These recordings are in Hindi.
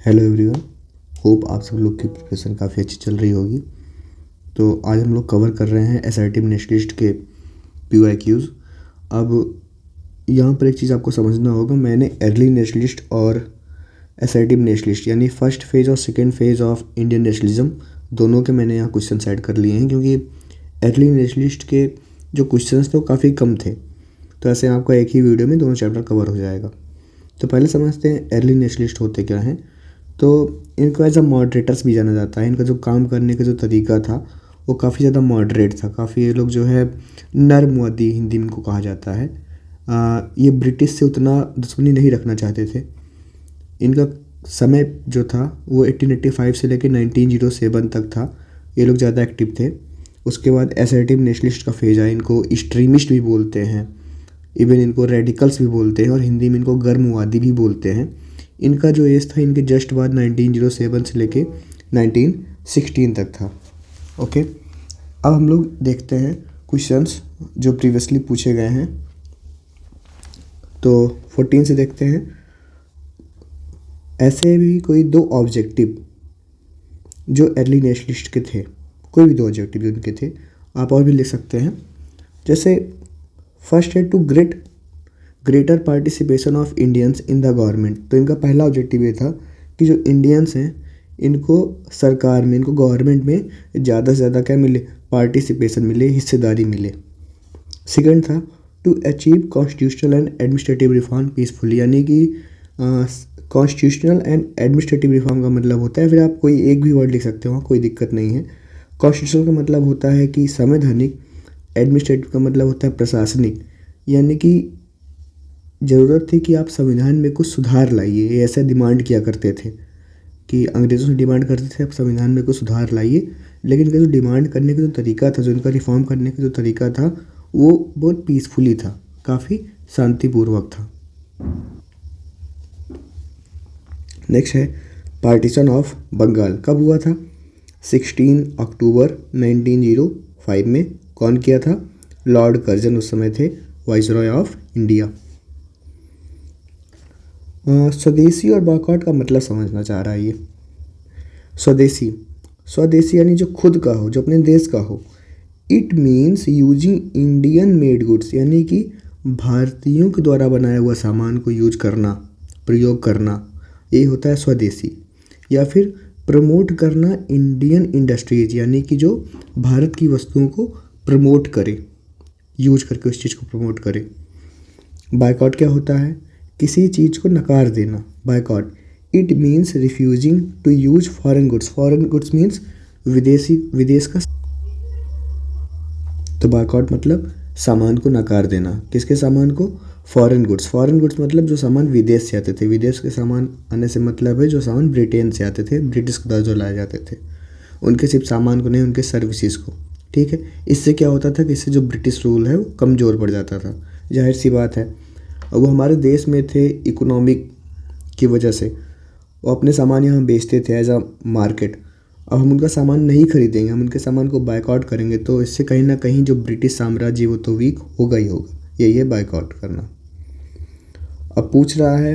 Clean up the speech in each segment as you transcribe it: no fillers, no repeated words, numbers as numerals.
Hello everyone. होप आप सब लोग की प्रिपरेशन काफ़ी अच्छी चल रही होगी। तो आज हम लोग कवर कर रहे हैं असर्टिव नेशनलिस्ट के PYQs। अब यहाँ पर एक चीज़ आपको समझना होगा, मैंने अर्ली नेशनलिस्ट और असर्टिव नेशनलिस्ट यानी फर्स्ट फेज़ और second phase of Indian nationalism दोनों के मैंने यहाँ क्वेश्चन ऐड कर लिए हैं, क्योंकि अर्ली नेशनलिस्ट के जो क्वेश्चन थे वो काफ़ी कम थे। तो ऐसे आपका एक ही वीडियो में दोनों चैप्टर कवर हो जाएगा। तो पहले समझते हैं अर्ली नेशनलिस्ट होते क्या हैं। तो इनको एज अ मॉडरेटर्स भी जाना जाता है। इनका जो काम करने का जो तरीका था वो काफ़ी ज़्यादा मॉडरेट था। काफ़ी ये लोग जो है नरमवादी हिंदी में इनको कहा जाता है। ये ब्रिटिश से उतना दुश्मनी नहीं रखना चाहते थे। इनका समय जो था वो 1885 से लेकर 1907 तक था। ये लोग ज़्यादा एक्टिव थे। उसके बाद असर्टिव नेशनलिस्ट का फेज आया। इनको एक्सट्रीमिस्ट भी बोलते हैं, इवन इनको रेडिकल्स भी बोलते हैं, और हिंदी में इनको गर्मवादी भी बोलते हैं। इनका जो एज था इनके जस्ट बाद 1907 से लेके 1916 तक था। ओके, अब हम लोग देखते हैं क्वेश्चंस जो प्रीवियसली पूछे गए हैं। तो 14 से देखते हैं। ऐसे भी कोई दो ऑब्जेक्टिव जो अर्ली नेशनलिस्ट के थे, कोई भी दो ऑब्जेक्टिव जो उनके थे, आप और भी लिख सकते हैं। जैसे फर्स्ट है to greater participation of Indians in the government. तो इनका पहला ऑब्जेक्टिव ये था कि जो इंडियंस हैं इनको सरकार में, इनको गवर्नमेंट में ज़्यादा से ज़्यादा क्या मिले, पार्टिसिपेशन मिले, हिस्सेदारी मिले। सेकंड था to achieve constitutional and administrative reform peacefully, यानी कि कॉन्स्टिट्यूशनल एंड एडमिनिस्ट्रेटिव रिफॉर्म का मतलब होता है, फिर आप कोई एक भी वर्ड लिख सकते हो, कोई दिक्कत नहीं है। कॉन्स्टिट्यूशनल का मतलब होता है कि संवैधानिक, एडमिनिस्ट्रेटिव का मतलब होता है प्रशासनिक, यानी कि ज़रूरत थी कि आप संविधान में कुछ सुधार लाइए। ये ऐसा डिमांड किया करते थे कि अंग्रेज़ों से डिमांड करते थे आप संविधान में कुछ सुधार लाइए। लेकिन इनका जो डिमांड करने का जो तरीका था, जो इनका रिफॉर्म करने का जो तरीका था, वो बहुत पीसफुली था, काफ़ी शांतिपूर्वक था। नेक्स्ट है पार्टीशन ऑफ बंगाल। कब हुआ था? 16 अक्टूबर 1905 में। कौन किया था? लॉर्ड कर्जन उस समय थे वाइसरॉय ऑफ इंडिया। स्वदेशी और बॉयकॉट का मतलब समझना चाह रहा है ये। स्वदेशी यानी जो खुद का हो, जो अपने देश का हो। It means using Indian made goods, यानी कि भारतीयों के द्वारा बनाया हुआ सामान को यूज करना, प्रयोग करना, ये होता है स्वदेशी। या फिर प्रमोट करना इंडियन इंडस्ट्रीज, यानी कि जो भारत की वस्तुओं को प्रमोट करे, यूज करके उस चीज़ को प्रमोट करे। बायकॉट क्या होता है? किसी चीज़ को नकार देना, boycott. It means refusing to use foreign goods. Foreign goods means विदेश का। तो बायकॉट मतलब सामान को नकार देना। किसके सामान को? Foreign goods. फॉरेन गुड्स मतलब जो सामान विदेश से आते थे। विदेश के सामान आने से मतलब है जो सामान ब्रिटेन से आते थे, ब्रिटिश के द्वारा जो लाए जाते थे, उनके सिर्फ सामान को नहीं, उनके सर्विसेज को। ठीक है, इससे क्या होता था कि इससे जो ब्रिटिश रूल है वो कमज़ोर पड़ जाता था। जाहिर सी बात है, और वो हमारे देश में थे इकोनॉमिक की वजह से, वो अपने सामान यहाँ बेचते थे एज अ मार्केट। अब हम उनका सामान नहीं खरीदेंगे, हम उनके सामान को बायकॉट करेंगे, तो इससे कहीं ना कहीं जो ब्रिटिश साम्राज्य वो तो वीक होगा ही होगा। यही है बायकॉट करना। अब पूछ रहा है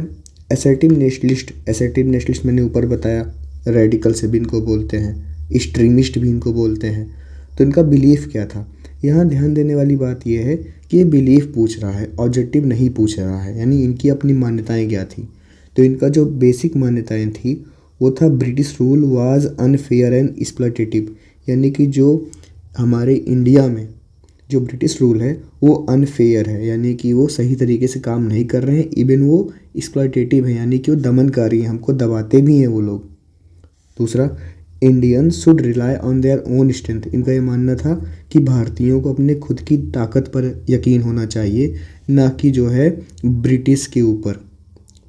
असर्टिव नेशनलिस्ट। असर्टिव नेशनलिस्ट मैंने ऊपर बताया, रेडिकल से भी इनको बोलते हैं, एक्सट्रीमिस्ट भी इनको बोलते हैं। तो इनका बिलीफ क्या था? यहाँ ध्यान देने वाली बात यह है कि ये बिलीफ पूछ रहा है, ऑब्जेक्टिव नहीं पूछ रहा है, यानी इनकी अपनी मान्यताएं क्या थी। तो इनका जो बेसिक मान्यताएं थी वो था British rule was unfair and exploitative, यानी कि जो हमारे इंडिया में जो ब्रिटिश रूल है वो अनफेयर है, यानी कि वो सही तरीके से काम नहीं कर रहे हैं। इवन वो एक्सप्लॉयटेटिव है, यानी कि वो दमनकारी हैं, हमको दबाते भी हैं वो लोग। दूसरा, Indian should rely on their own strength. इनका ये मानना था कि भारतीयों को अपने खुद की ताकत पर यकीन होना चाहिए, ना कि जो है ब्रिटिश के ऊपर।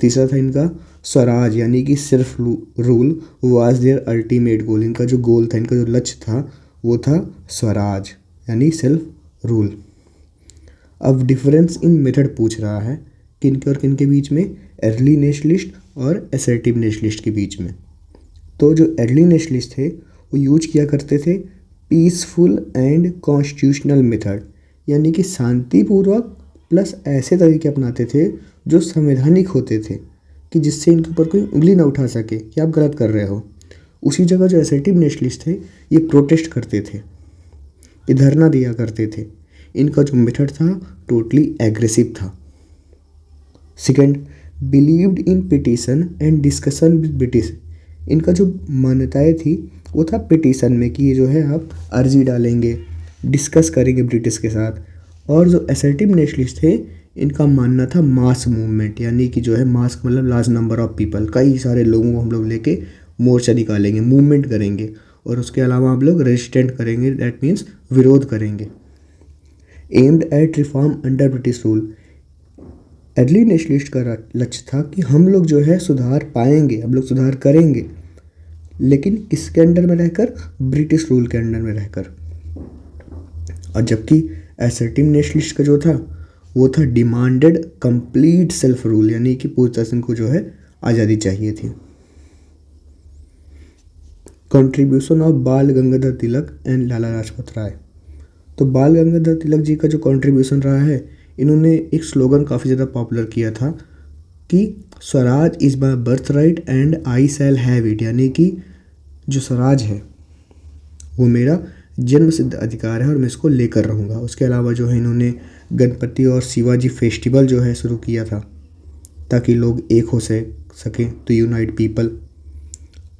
तीसरा था इनका स्वराज, यानी कि self rule was their ultimate goal. इनका जो गोल था, इनका जो लक्ष्य था वो था स्वराज, यानी सेल्फ रूल। अब डिफरेंस इन मेथड पूछ रहा है, किनके और किनके बीच में? अर्ली नेशनलिस्ट और असर्टिव नेशनलिस्ट के बीच में। तो जो अर्ली नेशनलिस्ट थे वो यूज किया करते थे पीसफुल एंड कॉन्स्टिट्यूशनल मेथड, यानी कि शांतिपूर्वक प्लस ऐसे तरीके अपनाते थे जो संवैधानिक होते थे, कि जिससे इनके ऊपर कोई उंगली ना उठा सके कि आप गलत कर रहे हो। उसी जगह जो असर्टिव नेशनलिस्ट थे ये प्रोटेस्ट करते थे, ये धरना दिया करते थे। इनका जो मेथड था टोटली एग्रेसिव था। Second, believed in petition and discussion with British. इनका जो मान्यताएं थी वो था पिटिशन में कि ये जो है आप अर्जी डालेंगे, डिस्कस करेंगे ब्रिटिश के साथ। और जो असर्टिव नेशनलिस्ट थे इनका मानना था मास मूवमेंट, यानी कि जो है मास मतलब लार्ज नंबर ऑफ पीपल, कई सारे लोगों को हम लोग लेके मोर्चा निकालेंगे, मूवमेंट करेंगे और उसके अलावा हम लोग रेजिस्टेंट करेंगे, दैट मीन्स विरोध करेंगे। Aimed at reform under British rule. Early nationalist का लक्ष्य था कि हम लोग जो है सुधार पाएंगे, हम लोग सुधार करेंगे, लेकिन किसके अंडर में रहकर? ब्रिटिश रूल के अंडर में रहकर। और जबकि असर्टिव नेशनलिस्ट का जो था वो था डिमांडेड कंप्लीट सेल्फ रूल, यानी कि पूरे शासन को जो है आज़ादी चाहिए थी। Contribution of Bal Gangadhar Tilak and लाला लाजपत राय। तो बाल गंगाधर तिलक जी का जो कंट्रीब्यूशन रहा है, इन्होंने एक स्लोगन काफ़ी ज़्यादा पॉपुलर किया था कि Swaraj is my birth right and I shall have it, यानी कि जो स्वराज है वो मेरा जन्म सिद्ध अधिकार है और मैं इसको लेकर रहूँगा। उसके अलावा जो है इन्होंने गणपति और शिवाजी फेस्टिवल जो है शुरू किया था ताकि लोग एक हो सकें, टू यूनाइट पीपल।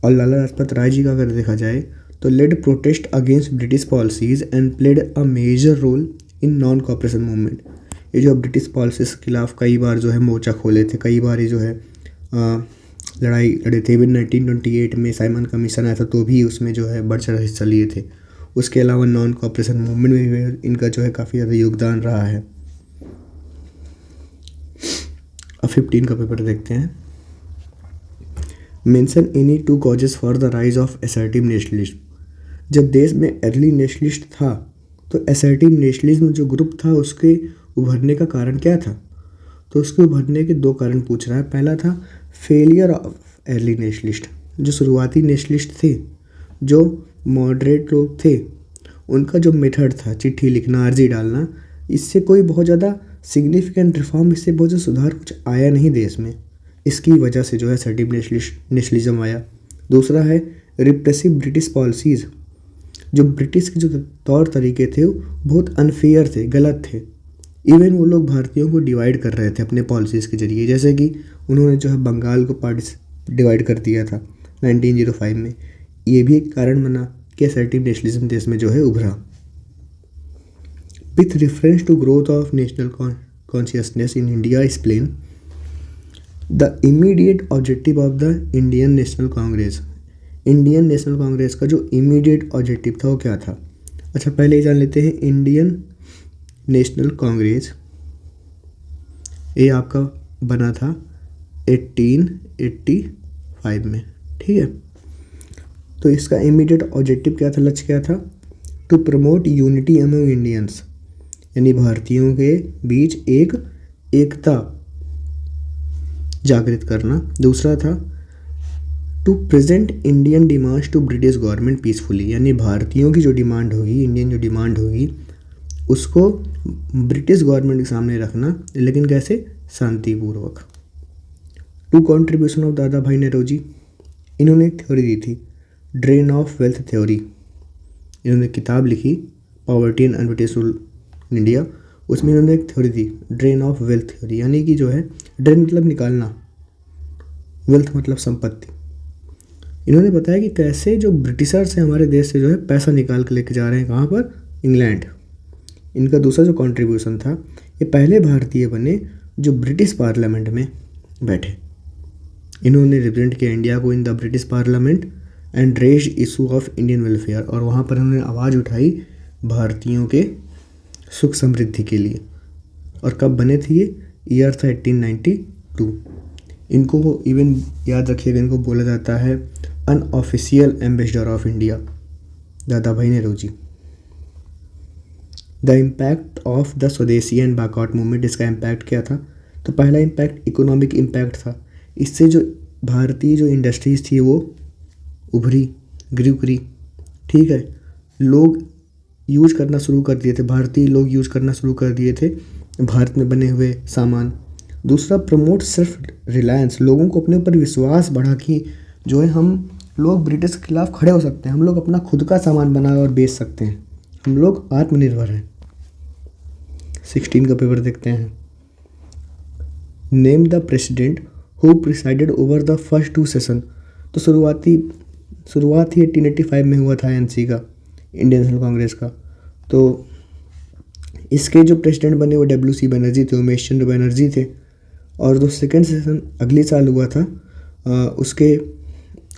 और लाला लाजपत राय जी का अगर देखा जाए तो led protest against British policies and played a major role in non cooperation movement. ये जो ब्रिटिश पॉलिसीज़ के खिलाफ कई बार जो है मोर्चा खोले थे, कई बार ये जो है लड़ाई लड़े थे। इवन 1928 में साइमन कमीशन आया था तो भी उसमें जो है बढ़ चढ़ हिस्सा लिए थे। उसके अलावा नॉन कॉपरेशन मूवमेंट में भी इनका जो है काफ़ी ज़्यादा योगदान रहा है। अब 15 का पेपर देखते हैं। Mention any two causes for the rise of assertive nationalism. जब देश में अर्ली नेशनलिस्ट था तो असर्टिव नेशनलिज्म जो ग्रुप था उसके उभरने का कारण क्या था? तो उसके उभरने के दो कारण पूछ रहा है। पहला था फेलियर ऑफ अर्ली नेशनलिस्ट। जो शुरुआती नेशनलिस्ट थे, जो मॉडरेट लोग थे, उनका जो मेथड था चिट्ठी लिखना, अर्जी डालना, इससे कोई बहुत ज़्यादा सिग्निफिकेंट रिफॉर्म, इससे बहुत ज़्यादा सुधार कुछ आया नहीं देश में। इसकी वजह से जो है असर्टिव नेशनलिज्म आया। दूसरा है रिप्रेसिव ब्रिटिश पॉलिसीज़। जो ब्रिटिश के जो तौर तरीके थे वो बहुत अनफेयर थे, गलत थे। इवन वो लोग भारतीयों को डिवाइड कर रहे थे अपने पॉलिसीज़ के जरिए, जैसे कि उन्होंने जो है बंगाल को डिवाइड कर दिया था 1905 में। ये भी एक कारण बना कि असर्टिव नेशनलिज्म देश में जो है उभरा। With reference to growth of national consciousness in India explain the immediate objective of the Indian National Congress. Indian National Congress का जो इमीडिएट ऑब्जेक्टिव था वो क्या था? अच्छा, पहले ही जान लेते हैं। इंडियन नेशनल कांग्रेस ये आपका बना था 1885 में, ठीक है। तो इसका इमीडिएट ऑब्जेक्टिव क्या था, लक्ष्य क्या था? To promote unity among Indians, यानी भारतीयों के बीच एकता जागृत करना। दूसरा था to present Indian demands to British government peacefully, यानी भारतीयों की जो डिमांड होगी, इंडियन जो डिमांड होगी, उसको ब्रिटिश गवर्नमेंट के सामने रखना, लेकिन कैसे? शांतिपूर्वक। टू कंट्रीब्यूशन ऑफ दादा भाई नेहरू। इन्होंने एक थ्योरी दी थी, ड्रेन ऑफ वेल्थ थ्योरी। इन्होंने किताब लिखी poverty and un-British rule in India, उसमें इन्होंने एक theory the drain of wealth theory, यानी कि जो है ड्रेन मतलब निकालना, वेल्थ मतलब संपत्ति। इन्होंने बताया कि कैसे जो ब्रिटिशर्स हैं हमारे देश से जो है पैसा निकाल के लेके जा रहे हैं, कहाँ पर? इंग्लैंड। इनका दूसरा जो कंट्रीब्यूशन था, ये पहले भारतीय बने जो ब्रिटिश पार्लियामेंट में बैठे। इन्होंने रिप्रेजेंट किया इंडिया को in the British parliament and raised issue of Indian welfare, और वहाँ पर उन्होंने आवाज़ उठाई भारतीयों के सुख समृद्धि के लिए। और कब बने थे ये? ईयर था 1892। इनको इवन याद रखिएगा, इनको बोला जाता है अनऑफिशियल एम्बेसडर ऑफ इंडिया, दादा भाई Nehru ji. The impact of the स्वदेशी एंड बैकआउट मूवमेंट। इसका इम्पैक्ट क्या था? तो पहला इम्पैक्ट इकोनॉमिक इम्पैक्ट था। इससे जो भारतीय जो इंडस्ट्रीज़ थी वो उभरी, ग्रू करी, ठीक है। लोग यूज करना शुरू कर दिए थे, भारतीय लोग यूज करना शुरू कर दिए थे भारत में बने हुए सामान। दूसरा प्रमोट सेल्फ रिलायंस, लोगों को अपने ऊपर विश्वास बढ़ा कि जो है हम लोग ब्रिटिश के खिलाफ खड़े हो सकते हैं, हम लोग अपना खुद का सामान बना और बेच सकते हैं, हम लोग आत्मनिर्भर हैं। 16 का पेपर देखते हैं। Name the president who presided over the first 2 session. तो शुरुआत ही 1885 में हुआ था एनसी का, इंडियन नेशनल कांग्रेस का। तो इसके जो प्रेसिडेंट बने वो डब्ल्यू.सी. बनर्जी थे, उमेश चंद्र बनर्जी थे। और जो सेकेंड सेशन अगले साल हुआ था उसके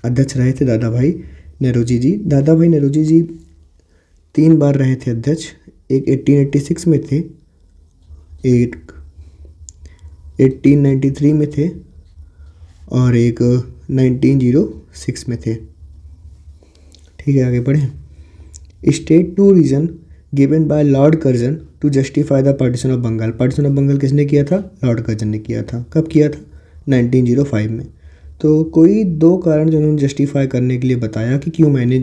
अध्यक्ष रहे थे दादा भाई नौरोजी जी। दादा भाई नौरोजी जी 3 बार रहे थे अध्यक्ष, एक 1886 में थे, एक 1893 में थे और एक 1906 में थे। ठीक है, आगे बढ़ें। State 2 reason given by Lord Curzon to justify the partition of Bengal. Partition of Bengal किसने किया था? लॉर्ड कर्जन ने किया था। कब किया था? 1905 में। तो कोई 2 कारण जो उन्होंने जस्टिफाई करने के लिए बताया कि क्यों मैंने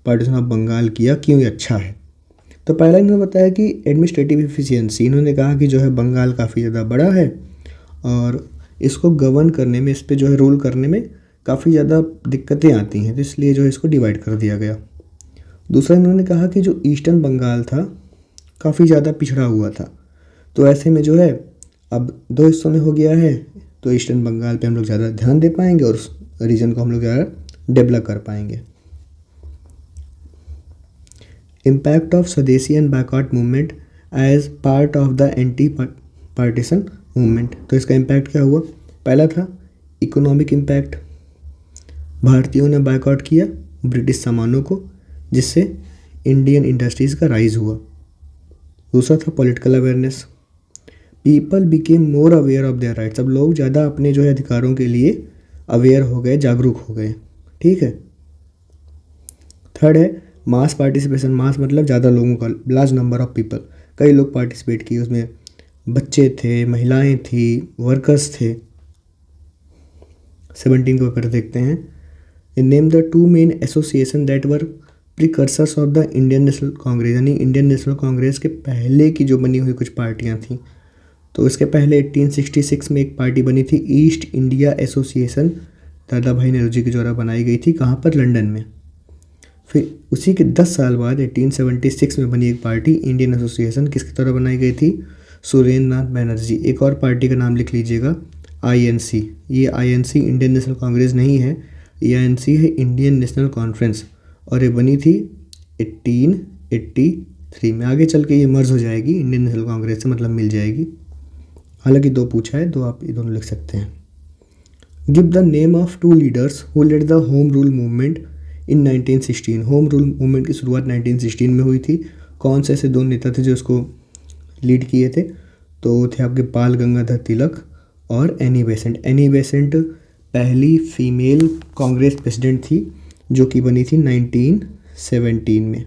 पार्टीशन ऑफ बंगाल किया, क्यों ये अच्छा है। तो पहला इन्होंने बताया कि एडमिनिस्ट्रेटिव एफिशिएंसी। इन्होंने कहा कि जो है बंगाल काफ़ी ज़्यादा बड़ा है और इसको गवर्न करने में, इस पर जो है रूल करने में काफ़ी ज़्यादा दिक्कतें आती हैं, तो इसलिए जो है इसको डिवाइड कर दिया गया। दूसरा इन्होंने कहा कि जो ईस्टर्न बंगाल था काफ़ी ज़्यादा पिछड़ा हुआ था, तो ऐसे में जो है अब 2 हिस्सों में हो गया है, तो ईस्टर्न बंगाल पे हम लोग ज़्यादा ध्यान दे पाएंगे और उस रीजन को हम लोग ज़्यादा डेवलप कर पाएंगे। Impact of swadeshi and backward movement as part of the anti partition movement. तो इसका इम्पैक्ट क्या हुआ? पहला था इकोनॉमिक इम्पैक्ट, भारतीयों ने बायकॉट किया ब्रिटिश सामानों को, जिससे इंडियन इंडस्ट्रीज़ का राइज हुआ। दूसरा था political awareness, people became more aware of their rights. अब लोग ज़्यादा अपने जो है अधिकारों के लिए अवेयर हो गए, जागरूक हो गए। ठीक है। थर्ड है मास पार्टिसिपेशन। मास मतलब ज़्यादा लोगों का, लार्ज नंबर ऑफ पीपल, कई लोग पार्टिसिपेट किए उसमें, बच्चे थे, महिलाएं थी, वर्कर्स थे। 17 को पेपर देखते हैं। Name the 2 main association that were precursors of the Indian National Congress. यानी इंडियन नेशनल कांग्रेस के पहले की जो बनी हुई कुछ पार्टियां थी। तो इसके पहले 1866 में एक पार्टी बनी थी, ईस्ट इंडिया एसोसिएशन, दादा भाई नौरोजी के द्वारा बनाई गई थी। कहाँ पर? लंदन में। फिर उसी के 10 साल बाद 1876 में बनी एक पार्टी, इंडियन एसोसिएशन, किसके द्वारा बनाई गई थी? सुरेंद्र नाथ बनर्जी। एक और पार्टी का नाम लिख लीजिएगा, आईएनसी। ये आईएनसी इंडियन नेशनल कांग्रेस नहीं है, ये आईएनसी है इंडियन नेशनल कॉन्फ्रेंस, और ये बनी थी 1883 में। आगे चल के ये मर्ज हो जाएगी इंडियन नेशनल कांग्रेस से, मतलब मिल जाएगी। हालांकि 2 पूछा है, 2 आप ये दोनों लिख सकते हैं। Give the name of 2 leaders who led the home rule movement in 1916। Home rule movement की शुरुआत 1916 में हुई थी। कौन से ऐसे 2 नेता थे जो इसको लीड किए थे? तो थे आपके बाल गंगाधर तिलक और एनी बेसेंट। एनी बेसेंट पहली फीमेल कांग्रेस प्रेसिडेंट थी जो कि बनी थी 1917 में।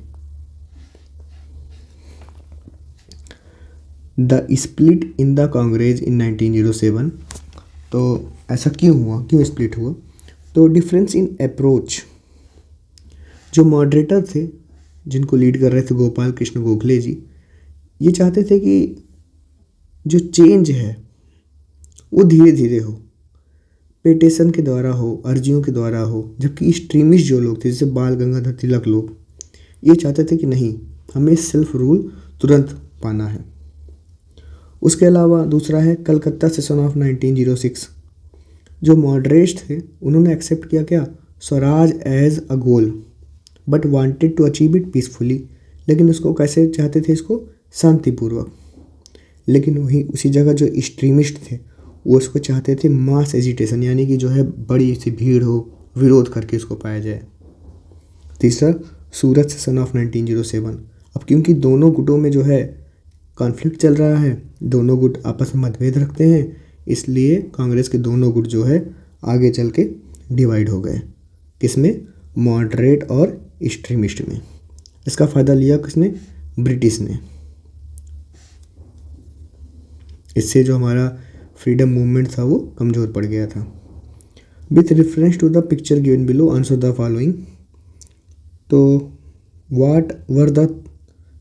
The split in the Congress in 1907। तो ऐसा क्यों हुआ, क्यों स्प्लिट हुआ? तो डिफरेंस इन अप्रोच। जो मॉडरेटर थे जिनको लीड कर रहे थे गोपाल कृष्ण गोखले जी, ये चाहते थे कि जो चेंज है वो धीरे धीरे हो, पेटिशन के द्वारा हो, अर्जियों के द्वारा हो। जबकि एक्सट्रीमिस्ट जो लोग थे, जैसे बाल गंगाधर तिलक लोग, ये चाहते थे कि नहीं, हमें सेल्फ रूल तुरंत पाना है। उसके अलावा दूसरा है कलकत्ता सेशन ऑफ 1906। जो मॉडरेट्स थे उन्होंने एक्सेप्ट किया क्या? Swaraj as a goal, but wanted to achieve it peacefully. लेकिन उसको कैसे चाहते थे? इसको शांतिपूर्वक। लेकिन वहीं उसी जगह जो एक्सट्रीमिस्ट थे वो इसको चाहते थे मास एजिटेशन, यानी कि जो है बड़ी सी भीड़ हो, विरोध करके इसको पाया जाए। तीसरा सूरत सेशन ऑफ 1907। अब क्योंकि दोनों गुटों में जो है कॉन्फ्लिक्ट चल रहा है, दोनों गुट आपस में मतभेद रखते हैं, इसलिए कांग्रेस के दोनों गुट जो है आगे चल के डिवाइड हो गए। किसमें? मॉडरेट और एक्सट्रीमिस्ट में। इसका फ़ायदा लिया किसने? ब्रिटिश ने। इससे जो हमारा फ्रीडम मूवमेंट था वो कमज़ोर पड़ गया था। With reference to the picture given below answer the following. तो what were the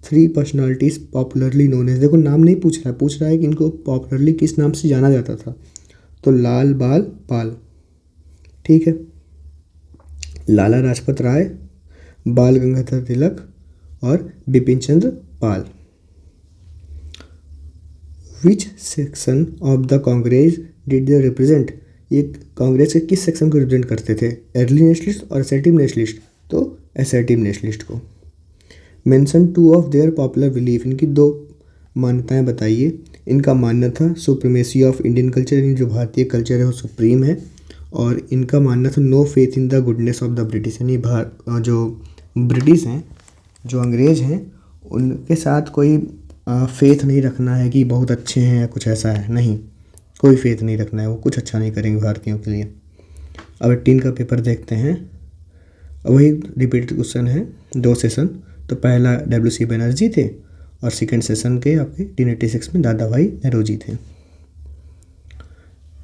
3 personalities popularly known as, देखो नाम नहीं पूछ रहा है कि इनको पॉपुलरली किस नाम से जाना जाता था। तो लाल बाल पाल, ठीक है, लाला लाजपत राय, बाल गंगाधर तिलक और Bipin Chandra Pal. Which section of the Congress did they represent, ये कांग्रेस के किस सेक्शन को रिप्रेजेंट करते थे, अर्ली नेशनलिस्ट और असर्टिव नेशनलिस्ट, तो असर्टिव नेशनलिस्ट को। Mention 2 of their popular belief, इनकी 2 मान्यताएं बताइए। इनका मानना था सुप्रीमेसी ऑफ इंडियन कल्चर, यानी जो भारतीय कल्चर है वो सुप्रीम है, और इनका मानना था no faith in the goodness of the British, यानी जो ब्रिटिश हैं, जो अंग्रेज़ हैं, उनके साथ कोई फेथ नहीं रखना है कि बहुत अच्छे हैं या कुछ ऐसा है, नहीं, कोई फेथ नहीं रखना है, वो कुछ अच्छा नहीं करेंगे भारतीयों के लिए। अब 18 का पेपर देखते हैं, वही रिपीटेड क्वेश्चन है, 2 सेशन। तो पहला WC बनर्जी थे और सेकेंड सेशन के आपके 1886 में दादा भाई नौरोजी थे।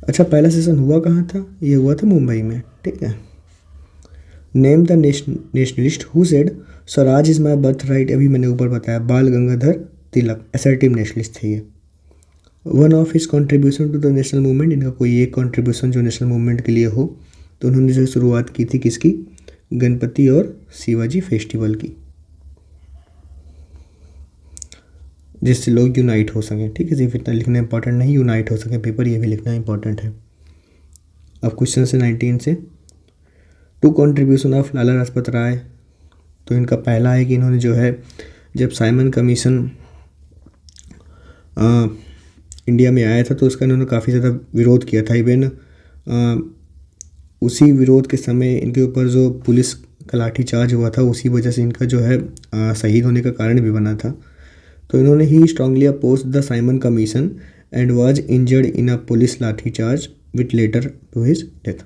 अच्छा, पहला सेशन हुआ कहाँ था, ये हुआ था मुंबई में, ठीक है। Name the nationalist who said Swaraj is my birth right, अभी मैंने ऊपर बताया, बाल गंगाधर तिलक, असर्टिव नेशनलिस्ट थे ये। One of his contribution to the national movement, इनका कोई एक कॉन्ट्रीब्यूशन जो नेशनल मूवमेंट के लिए हो, तो उन्होंने जो शुरुआत की थी किसकी, गणपति और शिवाजी फेस्टिवल की, जिससे लोग यूनाइट हो सकें, ठीक है। सिर्फ इतना लिखना इंपॉर्टेंट नहीं, यूनाइट हो सके पेपर, ये भी लिखना इंपॉर्टेंट है। अब क्वेश्चन से 19 से, 2 कॉन्ट्रीब्यूशन ऑफ लाला लाजपत राय, तो इनका पहला है कि इन्होंने जो है जब साइमन कमीशन इंडिया में आया था तो उसका इन्होंने काफ़ी ज़्यादा विरोध किया था। इवन उसी विरोध के समय इनके ऊपर जो पुलिस का लाठीचार्ज हुआ था, उसी वजह से इनका जो है शहीद होने का कारण भी बना था। तो इन्होंने ही strongly oppose the Simon Commission and was injured in a police lathi charge which later to his death.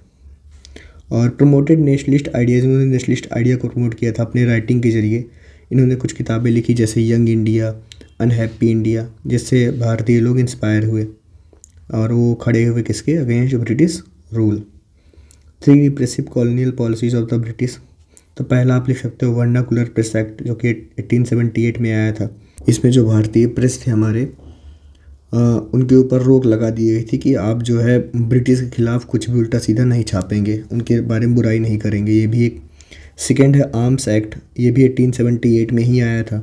और प्रमोटेड नेशनलिस्ट आइडियाज़, इन्होंने नेशनलिस्ट आइडिया को प्रमोट किया था अपने राइटिंग के जरिए। इन्होंने कुछ किताबें लिखी जैसे यंग इंडिया, अनहैप्पी इंडिया, जिससे भारतीय लोग इंस्पायर हुए और वो खड़े हुए किसके against British rule. 3 repressive colonial policies of the British, तो पहला आप लिख सकते हो वर्नाकुलर प्रेस एक्ट जो कि 1878 में आया था। इसमें जो भारतीय प्रेस थे हमारे उनके ऊपर रोक लगा दी गई थी कि आप जो है ब्रिटिश के खिलाफ कुछ भी उल्टा सीधा नहीं छापेंगे, उनके बारे में बुराई नहीं करेंगे, ये भी एक। सेकेंड है आर्म्स एक्ट, ये भी 1878 में ही आया था,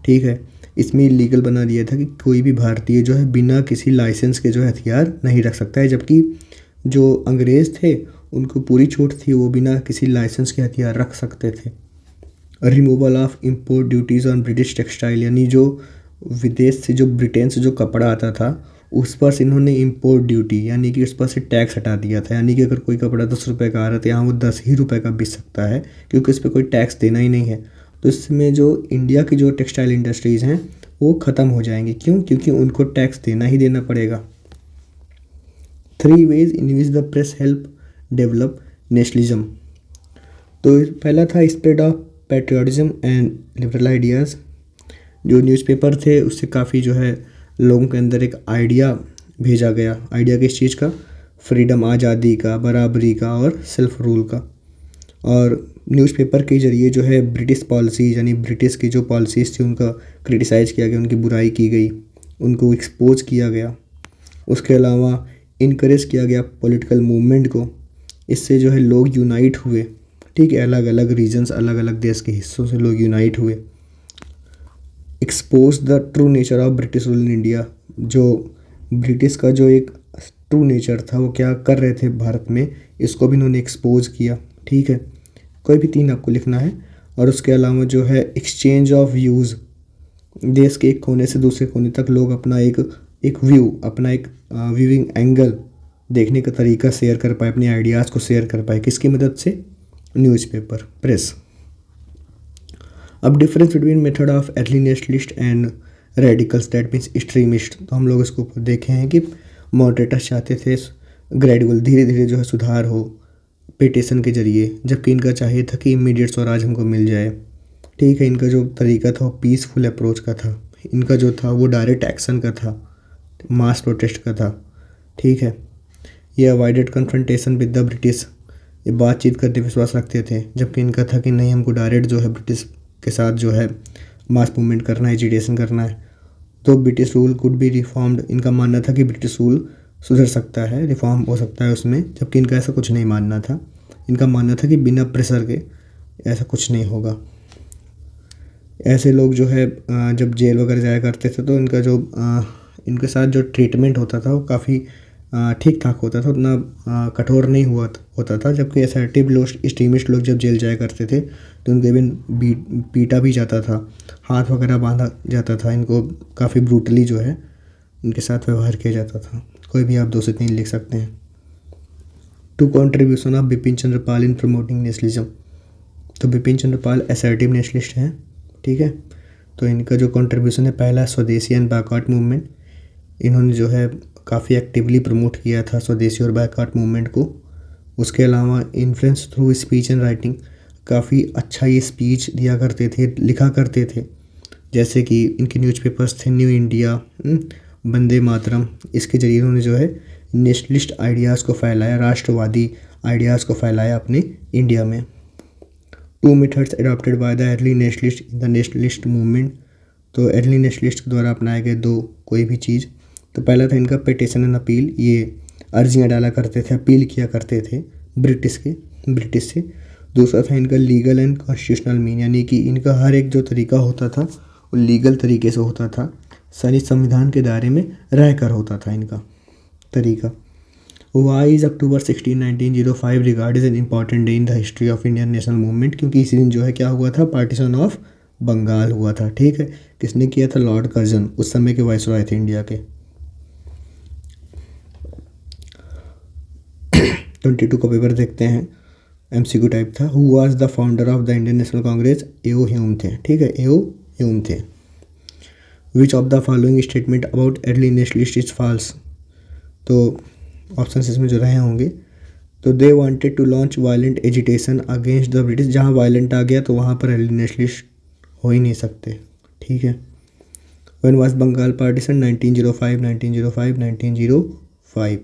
ठीक है। इसमें लीगल बना दिया था कि कोई भी भारतीय जो है बिना किसी लाइसेंस के जो है हथियार नहीं रख सकता है, जबकि जो अंग्रेज़ थे उनको पूरी छूट थी, वो बिना किसी लाइसेंस के हथियार रख सकते थे। Removal of import duties on British textile, यानी जो विदेश से जो ब्रिटेन से जो कपड़ा आता था उस पर से इन्होंने इम्पोर्ट ड्यूटी यानी कि उस पर से टैक्स हटा दिया था। यानी कि अगर कोई कपड़ा 10 रुपये का आ रहा था, यहाँ वो 10 ही रुपये का बिक सकता है क्योंकि उस पर कोई टैक्स देना ही नहीं है। तो इसमें जो इंडिया की जो टेक्सटाइल इंडस्ट्रीज़ हैं वो ख़त्म हो जाएंगी। क्यों? क्योंकि उनको टैक्स देना ही देना पड़ेगा। 3 ways in which the press help develop nationalism, तो पहला था spread of patriotism and liberal ideas. जो न्यूज़पेपर थे उससे काफ़ी जो है लोगों के अंदर एक आइडिया भेजा गया। आइडिया किस चीज़ का? फ्रीडम, आज़ादी का, बराबरी का और सेल्फ रूल का। और न्यूज़पेपर के ज़रिए जो है ब्रिटिश पॉलिसीज़ यानी ब्रिटिश की जो पॉलिसीज़ थी उनका क्रिटिसाइज़ किया गया, उनकी बुराई की गई, उनको एक्सपोज किया गया। उसके अलावा इनकरेज किया गया पॉलिटिकल मूवमेंट को। इससे जो है लोग यूनाइट हुए, ठीक है, अलग अलग रीजन्स, अलग अलग देश के हिस्सों से लोग यूनाइट हुए। Expose the true nature of British rule in India, जो ब्रिटिश का जो एक ट्रू नेचर था वो क्या कर रहे थे भारत में, इसको भी इन्होंने एक्सपोज किया, ठीक है। कोई भी 3 आपको लिखना है। और उसके अलावा जो है एक्सचेंज ऑफ व्यूज़, देश के एक कोने से दूसरे कोने तक लोग अपना एक व्यू, अपना एक व्यूइंग एंगल देखने का तरीका शेयर कर पाए, अपने आइडियाज़ को शेयर कर पाए, किसकी मदद से? Newspaper, press. अब difference between method of early nationalist and radicals that means extremist, तो हम लोग इसको देखे हैं कि मॉडरेटर्स चाहते थे ग्रेजुअल, धीरे धीरे जो है सुधार हो पिटीशन के जरिए, जबकि इनका चाहिए था कि इमीडिएट स्वराज हमको मिल जाए, ठीक है। इनका जो तरीका था वो पीसफुल अप्रोच का था, इनका जो था वो डायरेक्ट एक्शन का था, मास प्रोटेस्ट का था, ठीक है। ये avoided confrontation with the British, ये बातचीत करते विश्वास रखते थे, जबकि इनका था कि नहीं, हमको डायरेक्ट जो है ब्रिटिश के साथ जो है मास मूवमेंट करना है, एजिटेशन करना है। तो British rule could be reformed, इनका मानना था कि ब्रिटिश रूल सुधर सकता है, रिफॉर्म हो सकता है उसमें, जबकि इनका ऐसा कुछ नहीं मानना था। इनका मानना था कि बिना प्रेशर के ऐसा कुछ नहीं होगा। ऐसे लोग जो है जब जेल वगैरह जाया करते थे तो इनका जो इनके साथ जो ट्रीटमेंट होता था वो काफ़ी ठीक ठाक होता था, उतना कठोर नहीं होता था। जबकि असर्टिव लोग, एक्सट्रीमिस्ट लोग जब जेल जाया करते थे तो उनको इवन पीटा भी जाता था, हाथ वगैरह बांधा जाता था, इनको काफ़ी ब्रूटली जो है इनके साथ व्यवहार किया जाता था। कोई भी आप 2 से 3 लिख सकते हैं। Two contribution of Bipin Chandra Pal in promoting nationalism. तो बिपिन चंद्र पाल असर्टिव नेशनलिस्ट हैं, ठीक है। तो इनका जो कंट्रीब्यूशन है, पहला स्वदेशी एंड बैकआउट मूवमेंट, इन्होंने जो है काफ़ी एक्टिवली प्रमोट किया था स्वदेशी और बैकआउट मूवमेंट को। उसके अलावा influence through speech and writing, काफ़ी अच्छा ये स्पीच दिया करते थे, लिखा करते थे। जैसे कि इनके न्यूज़पेपर्स थे न्यू इंडिया, वंदे मातरम। इसके जरिए उन्होंने जो है नेशनलिस्ट आइडियाज़ को फैलाया, राष्ट्रवादी आइडियाज़ को फैलाया अपने इंडिया में। 2 methods adopted by the early nationalist in the nationalist movement. तो अर्ली नेशनलिस्ट के द्वारा अपनाए गए 2 कोई भी चीज़। तो पहला था इनका पिटिशन एंड अपील, ये अर्जियाँ डाला करते थे, अपील किया करते थे ब्रिटिश से। दूसरा था इनका लीगल एंड कॉन्स्टिट्यूशनल मीन, यानी कि इनका हर एक जो तरीका होता था वो लीगल तरीके से होता था, सारी संविधान के दायरे में रह कर होता था इनका तरीका। Why is October 16, 1905 regard is an important day in the history of Indian national movement. क्योंकि इसी दिन जो है क्या हुआ था, पार्टीशन ऑफ बंगाल हुआ था, ठीक है। किसने किया था, लॉर्ड कर्जन, उस समय के वाइसरॉय थे इंडिया के। 22 का पेपर देखते हैं, MCQ टाइप था। Who was the founder of the Indian National Congress, AO Hume थे, ठीक है, एओ ह्यूम थे। Which of the following statement about early nationalist is false. तो ऑप्शन इसमें जो रहे होंगे, तो they wanted to launch violent agitation against the British. जहाँ वायलेंट आ गया तो वहाँ पर अर्ली नेशनलिस्ट हो ही नहीं सकते, ठीक है। When was Bengal partition, 1905, 1905, 1905।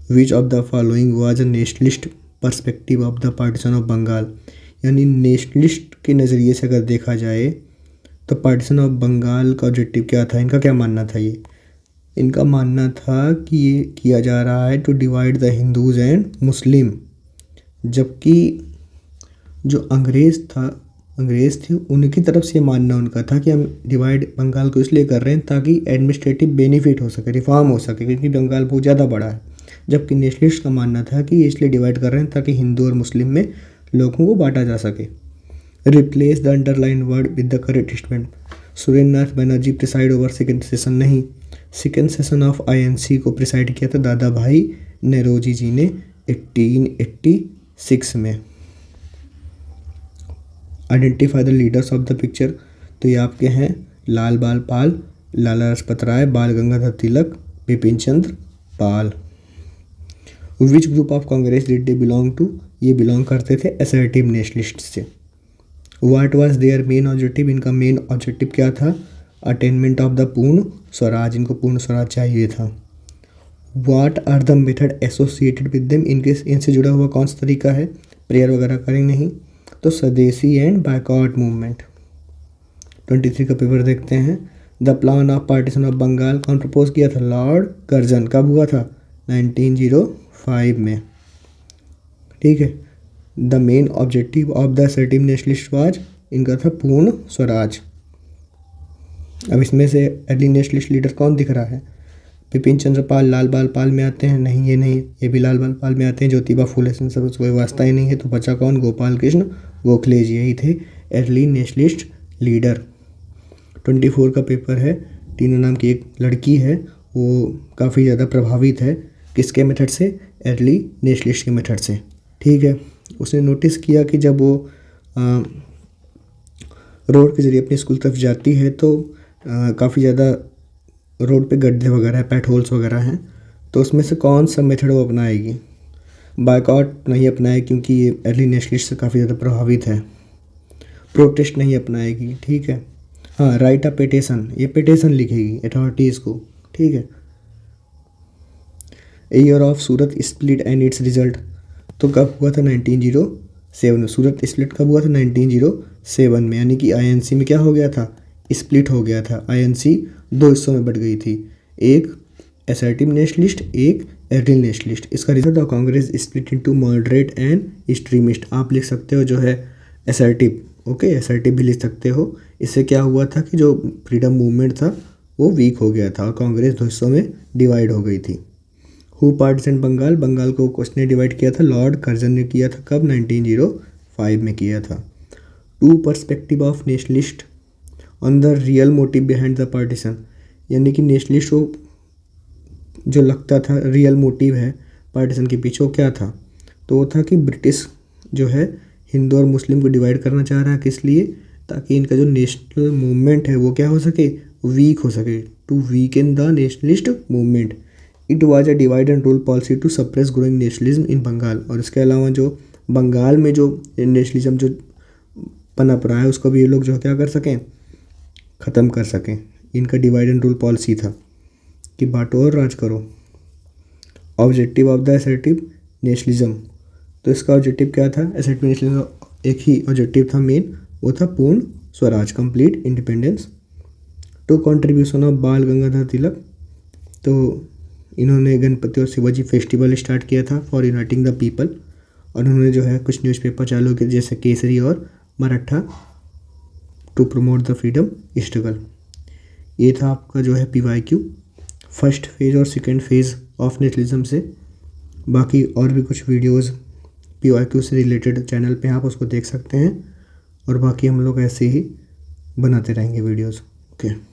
Which of the following was a nationalist perspective of the partition of Bengal. यानी नेशनलिस्ट के नज़रिए से अगर देखा जाए तो पार्टीशन ऑफ बंगाल का ऑब्जेक्टिव क्या था, इनका क्या मानना था। ये इनका मानना था कि ये किया जा रहा है to divide the Hindus and Muslim. जबकि जो अंग्रेज़ थे उनकी तरफ से मानना उनका था कि हम डिवाइड बंगाल को इसलिए कर रहे हैं ताकि एडमिनिस्ट्रेटिव बेनिफिट हो सके, रिफॉर्म हो सके, क्योंकि बंगाल बहुत ज़्यादा बड़ा है। जबकि नेशनलिस्ट का मानना था कि ये इसलिए डिवाइड कर रहे हैं ताकि हिंदू और मुस्लिम में लोगों को बांटा जा सके। Replace the underline word with the correct statement. Surendra Nath Banerjee preside over second session, नहीं, सेकेंड सेशन ऑफ INC को प्रिसाइड किया था दादा भाई नौरोजी जी ने 1886 में। Identify the leaders of the picture. तो ये आपके हैं लाल बाल पाल, लाला Lajpat Rai, Bal Gangadhar Tilak, Bipin Chandra Pal. Which group of Congress did they belong to. ये बिलोंग करते थे असर्टिव नेशनलिस्ट से। What was their main objective. इनका मेन ऑब्जेक्टिव क्या था, अटेनमेंट ऑफ द पूर्ण स्वराज, इनको पूर्ण स्वराज चाहिए था। What are the method associated with them, इनसे जुड़ा हुआ कौन सा तरीका है, प्रेयर वगैरह करेंगे नहीं, तो स्वदेशी एंड बैकआउट मूवमेंट। 23 का पेपर देखते हैं। The plan of partition of Bengal कौन प्रपोज किया था, लॉर्ड कर्जन। कब हुआ था, 1905 में, ठीक है। The main objective of the assertive nationalist was, इनका था पूर्ण स्वराज। अब इसमें से अर्ली नेशनलिस्ट लीडर कौन दिख रहा है, बिपिन चंद्र पाल लाल बाल पाल में आते हैं, नहीं ये नहीं, ये भी लाल बाल पाल में आते हैं। ज्योतिबा फुले से सब कोई वास्ता ही नहीं है। तो बचा कौन, गोपाल कृष्ण गोखले जी, यही थे अर्ली नेशनलिस्ट लीडर। 24 का पेपर है। टीना नाम की एक लड़की है, वो काफ़ी ज़्यादा प्रभावित है किसके मेथड से, अर्ली नेशनलिस्ट के मेथड से, ठीक है। उसने नोटिस किया कि जब वो रोड के ज़रिए अपनी स्कूल तरफ जाती है तो काफ़ी ज़्यादा रोड पे गड्ढे वगैरह हैं, पैट होल्स वगैरह हैं। तो उसमें से कौन सा मेथड वो अपनाएगी, बायकॉट नहीं अपनाए क्योंकि ये अर्ली नेशनलिस्ट से काफ़ी ज़्यादा प्रभावित है। प्रोटेस्ट नहीं अपनाएगी, ठीक है। हाँ, राइट अ पिटीशन, ये पिटीशन लिखेगी अथॉरिटीज़ को, ठीक है। Year of Surat split and it's result, तो कब हुआ था, 1906 1907 में। सूरत स्प्लिट कब हुआ था? 1907 में, यानी कि आईएनसी में क्या हो गया था? स्प्लिट हो गया था। आईएनसी दो हिस्सों में बट गई थी, एक असर्टिव नेशनलिस्ट, एक एडिल नेशनलिस्ट। इसका result the Congress split into moderate and extremist. आप लिख सकते हो जो है असर्टिव, ओके, असर्टिव भी लिख सकते हो। इससे क्या हुआ था कि जो फ्रीडम मूवमेंट था वो वीक हो गया था और कांग्रेस दो हिस्सों में डिवाइड हो गई थी। हु पार्टीशन बंगाल, बंगाल को किसने डिवाइड किया था? लॉर्ड कर्जन ने किया था। कब? 1905 में किया था। Two perspective of nationalist on the real motive behind the partition, यानी कि नेशनलिस्ट को जो लगता था रियल मोटिव है पार्टीशन के पीछे वो क्या था? तो वो था कि ब्रिटिश जो है हिंदू और मुस्लिम को डिवाइड करना चाह रहा है। किस लिए? ताकि इनका जो नेशनल मूवमेंट है वो क्या हो सके? वीक हो सके। To weaken the nationalist movement. It was a divide and rule policy to suppress growing nationalism in Bengal. और इसके अलावा जो बंगाल में जो नेशनलिज्म जो पनप रहा है उसको भी ये लोग जो क्या कर सकें? ख़त्म कर सकें। इनका डिवाइड एंड रूल पॉलिसी था कि बांटो और राज करो। Objective of the assertive nationalism, तो इसका ऑब्जेक्टिव क्या था? असर्टिव नेशनलिज्म एक ही ऑब्जेक्टिव था मेन, वो था Purna Swaraj, complete independence. Two contribution of Bal Gangadhar तिलक, तो इन्होंने गणपति और शिवाजी फेस्टिवल स्टार्ट किया था फॉर यूनाइटिंग द पीपल। और उन्होंने जो है कुछ न्यूज़पेपर चालू किए जैसे केसरी और Maratha to promote the freedom struggle. ये था आपका जो है PYQ फर्स्ट फेज़ और सेकंड फेज़ ऑफ नेशनलिज्म से। बाकी और भी कुछ वीडियोस PYQ से रिलेटेड चैनल पे आप उसको देख सकते हैं और बाकी हम लोग ऐसे ही बनाते रहेंगे वीडियोस। ओके।